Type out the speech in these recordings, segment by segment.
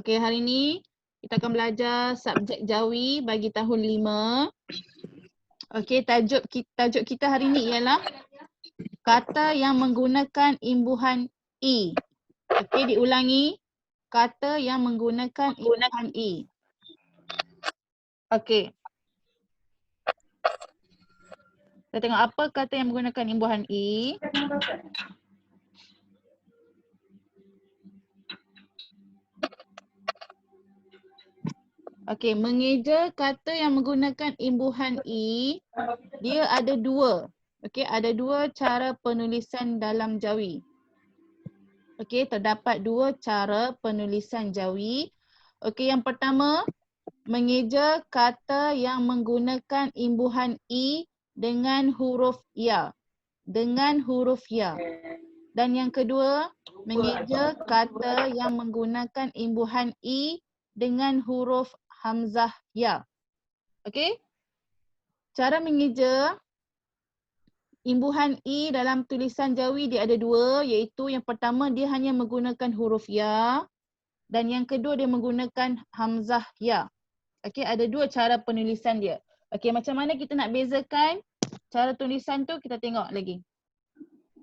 Okey, hari ini kita akan belajar subjek Jawi bagi tahun 5. Okey, tajuk kita hari ini ialah kata yang menggunakan imbuhan i. Okey, diulangi. Kata yang menggunakan imbuhan i. Okey. Kita tengok apa kata yang menggunakan imbuhan i. Okey, mengeja kata yang menggunakan imbuhan i, dia ada dua. Okey, ada dua cara penulisan dalam Jawi. Okey, terdapat dua cara penulisan Jawi. Okey, yang pertama, mengeja kata yang menggunakan imbuhan i dengan huruf ya. Dengan huruf ya. Dan yang kedua, mengeja kata yang menggunakan imbuhan i dengan huruf hamzah ya. Okey? Cara mengeja imbuhan i dalam tulisan Jawi dia ada dua, iaitu yang pertama dia hanya menggunakan huruf ya dan yang kedua dia menggunakan hamzah ya. Okey, ada dua cara penulisan dia. Okey, macam mana kita nak bezakan cara tulisan tu, kita tengok lagi.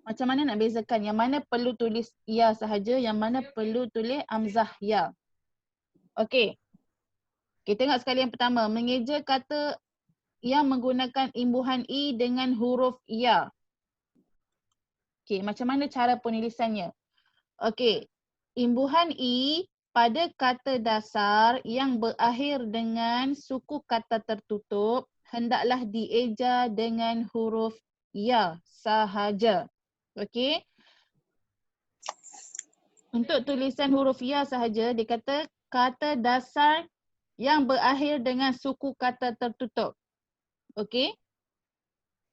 Macam mana nak bezakan yang mana perlu tulis ya sahaja, yang mana perlu tulis hamzah ya. Okey. Kita tengok sekali yang pertama, mengeja kata yang menggunakan imbuhan i dengan huruf ya. Okey, macam mana cara penulisannya? Okey, imbuhan i pada kata dasar yang berakhir dengan suku kata tertutup hendaklah dieja dengan huruf ya sahaja. Okey. Untuk tulisan huruf ya sahaja, dia kata kata dasar yang berakhir dengan suku kata tertutup. Okey.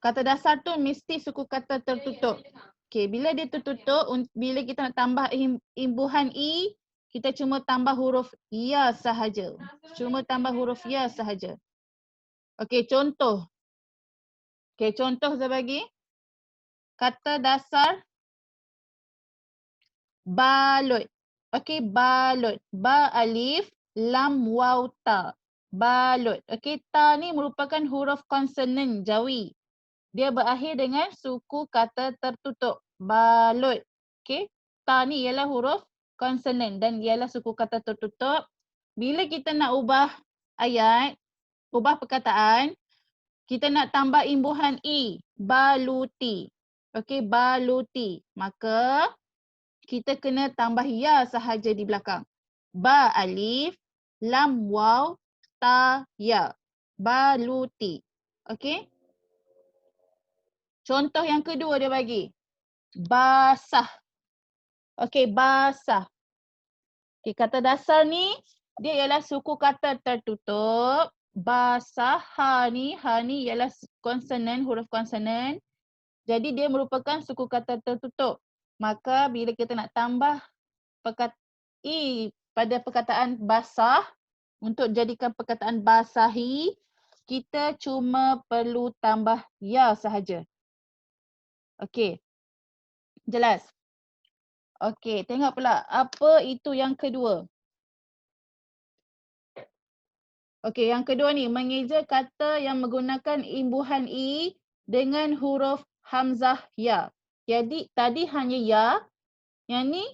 Kata dasar tu mesti suku kata tertutup. Okey, bila dia tertutup, bila kita nak tambah imbuhan i, kita cuma tambah huruf ya sahaja. Cuma tambah huruf ya sahaja. Okey, contoh. Okey, contoh saya bagi. Kata dasar balut. Okey, balut. Ba alif, lam waw ta. Balut. Okey, ta ni merupakan huruf konsonan Jawi. Dia berakhir dengan suku kata tertutup. Balut. Okey. Ta ni ialah huruf konsonan dan ialah suku kata tertutup. Bila kita nak ubah ayat, ubah perkataan, kita nak tambah imbuhan i. Baluti. Okey, baluti. Maka kita kena tambah ya sahaja di belakang. Ba alif, lam waw, ta ya. Baluti. Okey. Contoh yang kedua dia bagi. Basah. Okey, basah. Okey, kata dasar ni dia ialah suku kata tertutup. Basah, ha ni ialah konsonan, huruf konsonan. Jadi dia merupakan suku kata tertutup. Maka bila kita nak tambah i pada perkataan basah untuk jadikan perkataan basahi, kita cuma perlu tambah ya sahaja. Okey. Jelas? Okey, tengok pula apa itu yang kedua. Okey, yang kedua ni mengeja kata yang menggunakan imbuhan i dengan huruf hamzah ya. Jadi tadi hanya ya, yang ni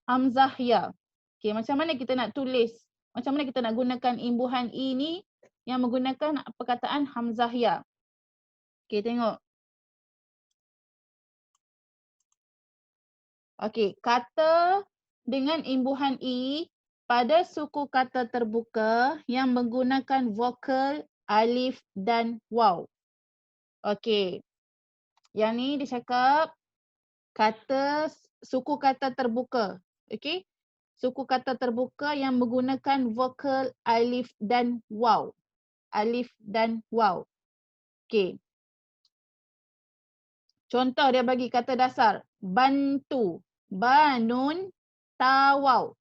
hamzah ya. Okey, macam mana kita nak tulis? Macam mana kita nak gunakan imbuhan i ni yang menggunakan perkataan hamzah ya? Okey, tengok. Okey, kata dengan imbuhan i pada suku kata terbuka yang menggunakan vokal alif dan waw. Okey. Yang ni dia cakap kata suku kata terbuka. Okey. Suku kata terbuka yang menggunakan vokal alif dan waw. Alif dan waw. Okey. Contoh dia bagi kata dasar. Bantu. Banun tawaw.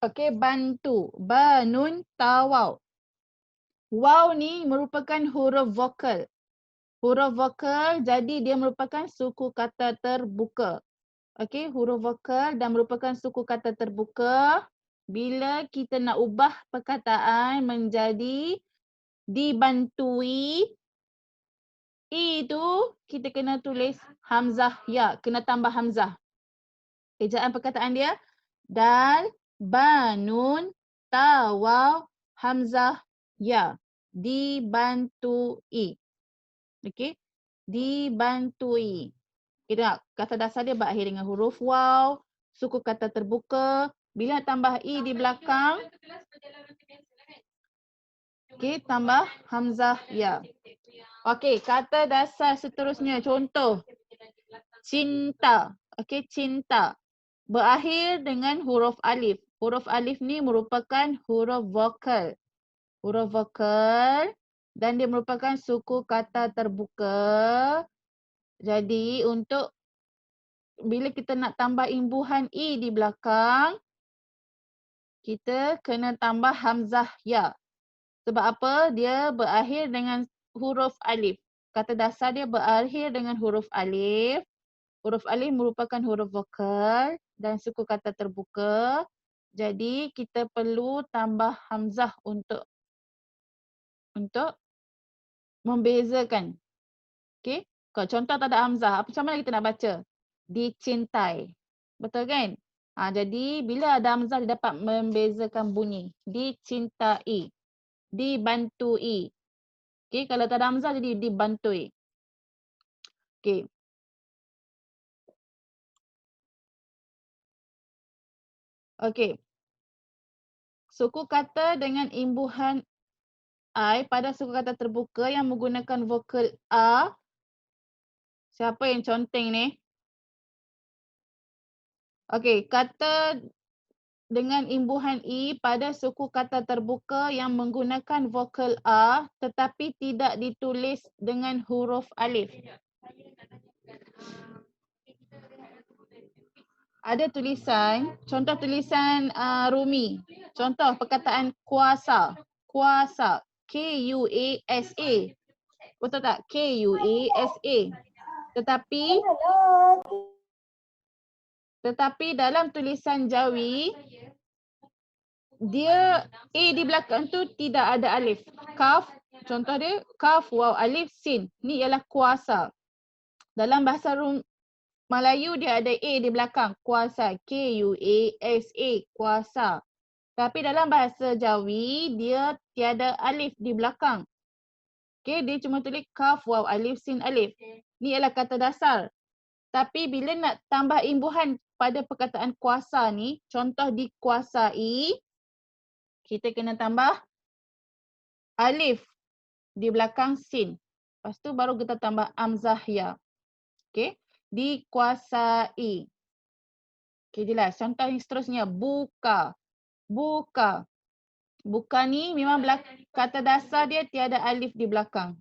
Okey, bantu. Banun tawaw. Waw ni merupakan huruf vokal. Huruf vokal jadi dia merupakan suku kata terbuka. Okey, huruf vokal dan merupakan suku kata terbuka. Bila kita nak ubah perkataan menjadi dibantui, I tu kita kena tulis hamzah ya, kena tambah hamzah. Ejaan perkataan dia dal, ba, nun, ta, waw, hamzah ya. Dibantui. Okey. Dibantui. Kita kata dasar dia berakhir dengan huruf waw, suku kata terbuka. Bila tambah i di belakang, okey, tambah hamzah ya. Okey, kata dasar seterusnya contoh. Cinta. Okey, cinta. Berakhir dengan huruf alif. Huruf alif ni merupakan huruf vokal. Huruf vokal dan dia merupakan suku kata terbuka. Jadi untuk bila kita nak tambah imbuhan i di belakang, kita kena tambah hamzah ya. Sebab apa? Dia berakhir dengan huruf alif. Kata dasar dia berakhir dengan huruf alif. Huruf alif merupakan huruf vokal dan suku kata terbuka. Jadi kita perlu tambah hamzah untuk membezakan. Okey? Kalau contoh tak ada hamzah, macam mana kita nak baca? Dicintai. Betul kan? Jadi bila ada hamzah dia dapat membezakan bunyi. Dicintai. Dibantui. Okey, kalau tak ada hamzah jadi dibantui. Okey. Okey. Suku kata dengan imbuhan I pada suku kata terbuka yang menggunakan vokal A. Siapa yang conteng ni? Okey, kata dengan imbuhan I pada suku kata terbuka yang menggunakan vokal A tetapi tidak ditulis dengan huruf alif. Ada tulisan, contoh tulisan Rumi. Contoh perkataan kuasa. Kuasa. K-U-A-S-A. Betul tak? K-U-A-S-A. Tetapi dalam tulisan Jawi, dia A di belakang tu tidak ada alif. Kaf, contoh dia kaf, waw, alif, sin. Ni ialah kuasa. Dalam bahasa Melayu dia ada A di belakang. Kuasa. K-U-A-S-A. Kuasa. Tapi dalam bahasa Jawi, dia tiada alif di belakang. Okay, dia cuma tulis kaf, waw, alif, sin, alif. Ni ialah kata dasar. Tapi bila nak tambah imbuhan pada perkataan kuasa ni, contoh dikuasai, kita kena tambah alif di belakang sin. Lepas tu baru kita tambah hamzah ya. Okay. Dikuasai. Okay, jelas. Contoh yang seterusnya. Buka. Buka. Buka ni memang kata dasar dia tiada alif di belakang.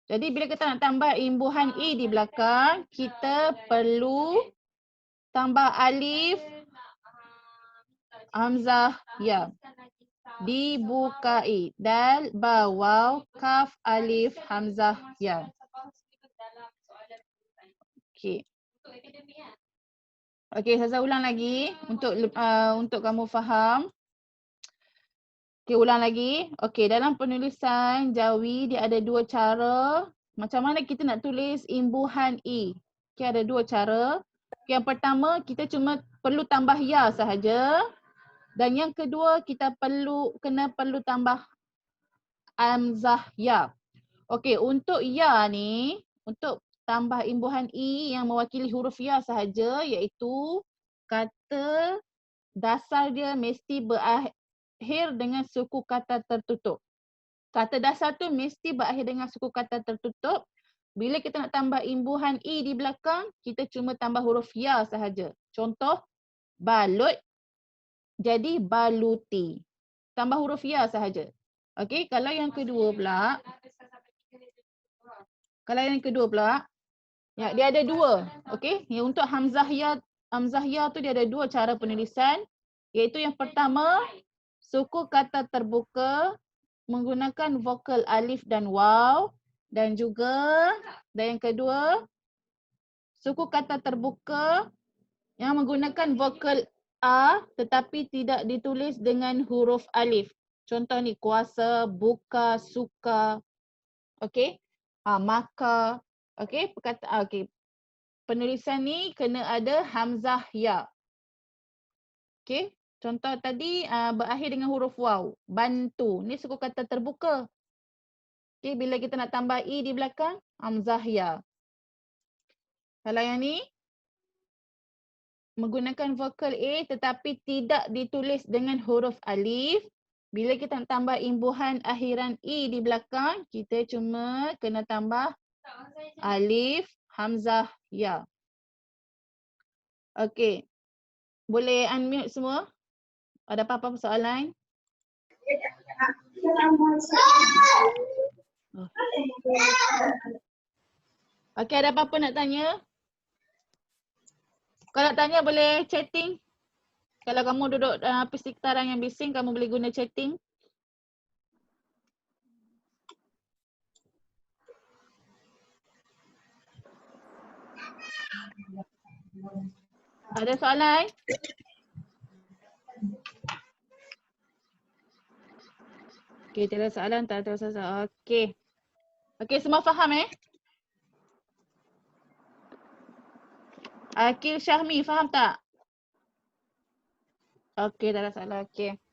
Jadi bila kita nak tambah imbuhan i di belakang, kita perlu tambah alif hamzah ya. Dibukai. Dal, ba, waw, kaf, alif, hamzah ya. Okey. Okey, saya ulang lagi untuk kamu faham. Okey, ulang lagi. Okey, dalam penulisan Jawi dia ada dua cara. Macam mana kita nak tulis imbuhan i? Okey, ada dua cara. Okay, yang pertama, kita cuma perlu tambah ya sahaja. Dan yang kedua, kita kena tambah hamzah ya. Okey, untuk ya ni, untuk tambah imbuhan i yang mewakili huruf ya sahaja, iaitu kata dasar dia mesti berakhir dengan suku kata tertutup. Kata dasar tu mesti berakhir dengan suku kata tertutup. Bila kita nak tambah imbuhan i di belakang, kita cuma tambah huruf ya sahaja. Contoh, balut jadi baluti. Tambah huruf ya sahaja. Okey, kalau yang kedua pula, ya, dia ada dua. Okey, yang untuk hamzah ya tu dia ada dua cara penulisan, iaitu yang pertama, suku kata terbuka menggunakan vokal alif dan waw, dan yang kedua, suku kata terbuka yang menggunakan vokal A tetapi tidak ditulis dengan huruf alif. Contoh ni kuasa, buka, suka. Okey. Maka. Okey, okey. Penulisan ni kena ada hamzah ya. Okey. Contoh tadi berakhir dengan huruf waw. Bantu. Ni suku kata terbuka. Okey, bila kita nak tambah i di belakang, hamzah ya. Kalau yang ni menggunakan vokal A tetapi tidak ditulis dengan huruf alif. Bila kita nak tambah imbuhan akhiran i di belakang, kita cuma kena tambah alif, hamzah, ya. Okey. Boleh unmute semua? Ada apa-apa soalan? Okey, ada apa-apa nak tanya? Kalau nak tanya boleh chatting. Kalau kamu duduk persekitaran yang bising, kamu boleh guna chatting. Ada soalan? Okey, tiada soalan, tak ada soalan. Okey. Okey, semua faham Akil Syahmi, faham tak? Okey, tak ada soalan. Okey.